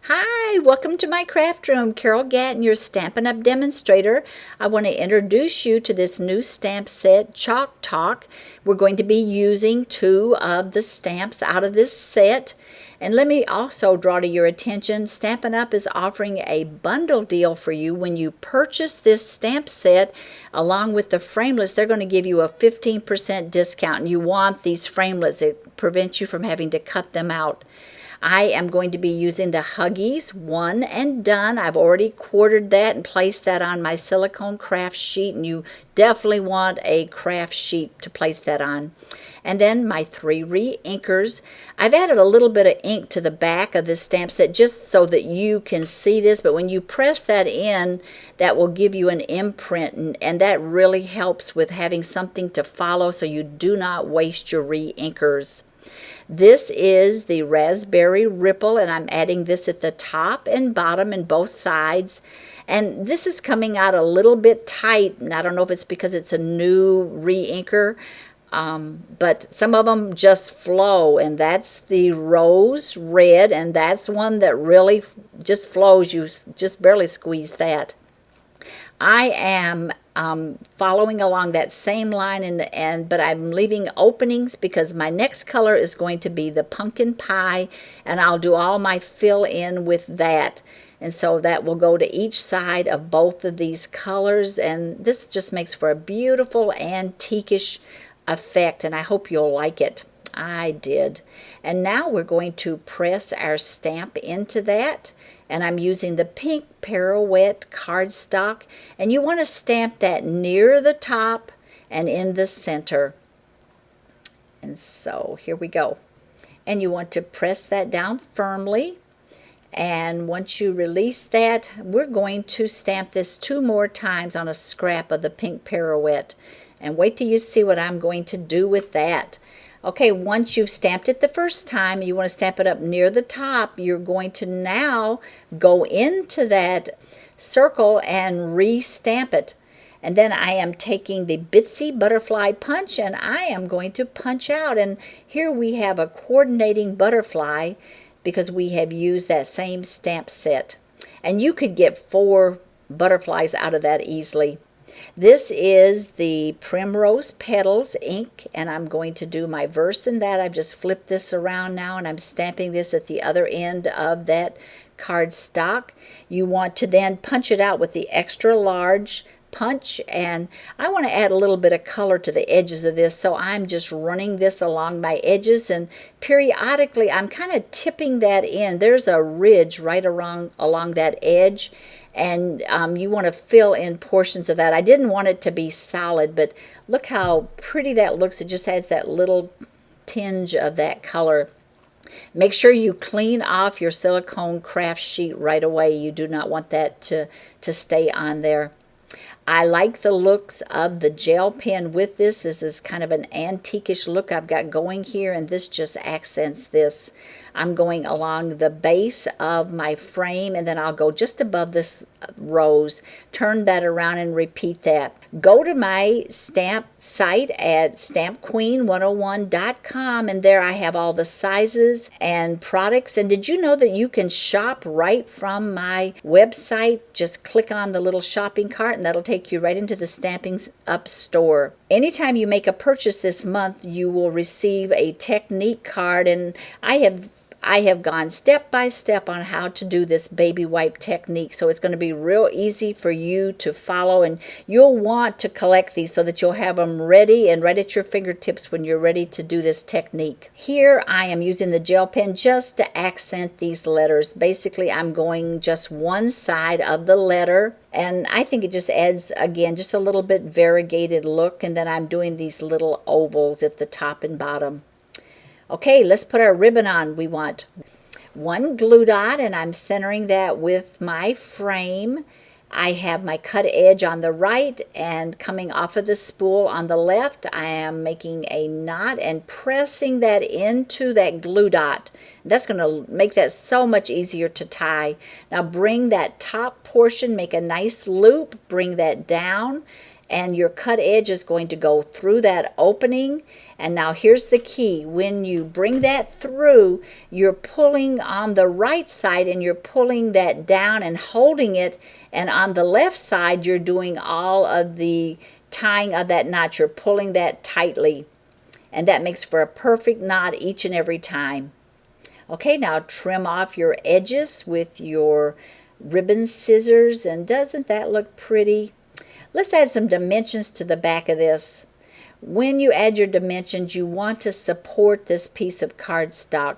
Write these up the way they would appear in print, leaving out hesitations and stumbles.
Hi, welcome to my craft room. Carol Gatton, your Stampin' Up! Demonstrator. I want to introduce you to this new stamp set, Chalk Talk. We're going to be using 2 of the stamps out of this set. And let me also draw to your attention, Stampin' Up! Is offering a bundle deal for you. When you purchase this stamp set along with the framelits, they're going to give you a 15% discount. And you want these framelits. It prevents you from having to cut them out. I am going to be using the Huggies One and Done. I've already quartered that and placed that on my silicone craft sheet, and you definitely want a craft sheet to place that on. And then my 3 re-inkers. I've added a little bit of ink to the back of this stamp set just so that you can see this, but when you press that in, that will give you an imprint, and that really helps with having something to follow so you do not waste your re-inkers. This is the Raspberry Ripple, and I'm adding this at the top and bottom and both sides. And this is coming out a little bit tight, and I don't know if it's because it's a new re-inker, but some of them just flow, and that's the Rose Red, and that's one that really just flows. You just barely squeeze that. I am following along that same line, but I'm leaving openings because my next color is going to be the Pumpkin Pie, and I'll do all my fill in with that. And so that will go to each side of both of these colors, and this just makes for a beautiful antique-ish effect, and I hope you'll like it. I did. And now we're going to press our stamp into that, and I'm using the pink Pirouette cardstock, and you want to stamp that near the top and in the center. And so here we go. And you want to press that down firmly, and once you release that, we're going to stamp this 2 more times on a scrap of the pink Pirouette, and wait till you see what I'm going to do with that. Okay, once you've stamped it the first time, you want to stamp it up near the top. You're going to now go into that circle and re-stamp it. And then I am taking the Bitsy Butterfly Punch, and I am going to punch out. And here we have a coordinating butterfly because we have used that same stamp set. And you could get 4 butterflies out of that easily. This is the Primrose Petals ink, and I'm going to do my verse in that. I've just flipped this around now, and I'm stamping this at the other end of that cardstock. You want to then punch it out with the extra large punch, and I want to add a little bit of color to the edges of this, so I'm just running this along my edges, and periodically I'm kind of tipping that in. There's a ridge right along that edge, and you want to fill in portions of that. I didn't want it to be solid, but look how pretty that looks. It just adds that little tinge of that color. Make sure you clean off your silicone craft sheet right away. You do not want that to stay on there. I like the looks of the gel pen with this. This is kind of an antique-ish look I've got going here, and this just accents this. I'm going along the base of my frame, and then I'll go just above this rose, turn that around and repeat that. Go to my stamp site at stampqueen101.com, and there I have all the sizes and products. And did you know that you can shop right from my website? Just click on the little shopping cart, and that'll take you right into the Stampin' Up! Store. Anytime you make a purchase this month, you will receive a technique card, and I have gone step by step on how to do this baby wipe technique, so it's going to be real easy for you to follow, and you'll want to collect these so that you'll have them ready and right at your fingertips when you're ready to do this technique. Here I am using the gel pen just to accent these letters. Basically, I'm going just one side of the letter, and I think it just adds, again, just a little bit variegated look, and then I'm doing these little ovals at the top and bottom. Okay, let's put our ribbon on. We want 1 glue dot, and I'm centering that with my frame. I have my cut edge on the right, and coming off of the spool on the left, I am making a knot and pressing that into that glue dot. That's going to make that so much easier to tie. Now bring that top portion, make a nice loop, bring that down, and your cut edge is going to go through that opening. And now here's the key. When you bring that through, you're pulling on the right side and you're pulling that down and holding it, and on the left side you're doing all of the tying of that knot. You're pulling that tightly, and that makes for a perfect knot each and every time. Okay, now trim off your edges with your ribbon scissors, and doesn't that look pretty? Let's add some dimensions to the back of this. When you add your dimensions, you want to support this piece of cardstock.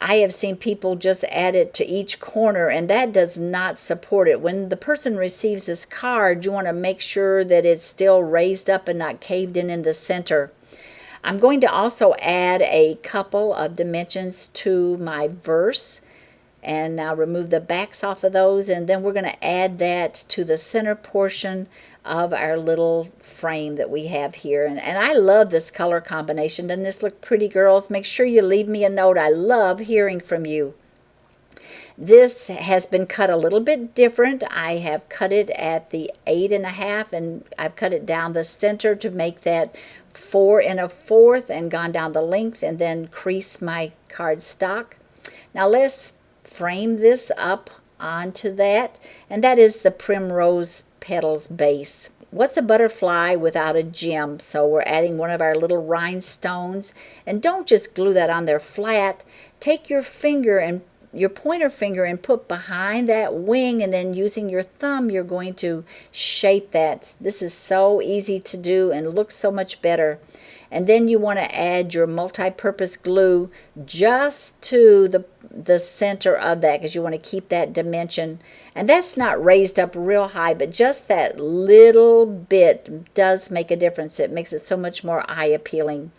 I have seen people just add it to each corner, and that does not support it. When the person receives this card, you want to make sure that it's still raised up and not caved in the center. I'm going to also add a couple of dimensions to my verse, and now remove the backs off of those, and then we're going to add that to the center portion of our little frame that we have here. And I love this color combination. Doesn't this look pretty, girls? Make sure you leave me a note. I love hearing from you. This has been cut a little bit different. I have cut it at the 8.5, and I've cut it down the center to make that 4 1/4, and gone down the length and then crease my cardstock. Now let's frame this up onto that, and that is the primrose petals base. What's a butterfly without a gem? So we're adding one of our little rhinestones, and don't just glue that on there flat. Take your finger and your pointer finger and put behind that wing, and then using your thumb you're going to shape that. This is so easy to do and looks so much better. And then you want to add your multi-purpose glue just to the center of that, because you want to keep that dimension. And that's not raised up real high, but just that little bit does make a difference. It makes it so much more eye appealing.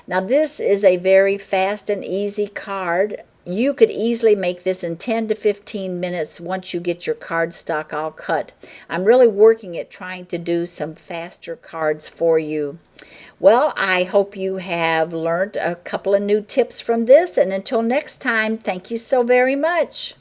Now this is a very fast and easy card. You could easily make this in 10 to 15 minutes once you get your cardstock all cut. I'm really working at trying to do some faster cards for you. Well, I hope you have learned a couple of new tips from this, and until next time, thank you so very much.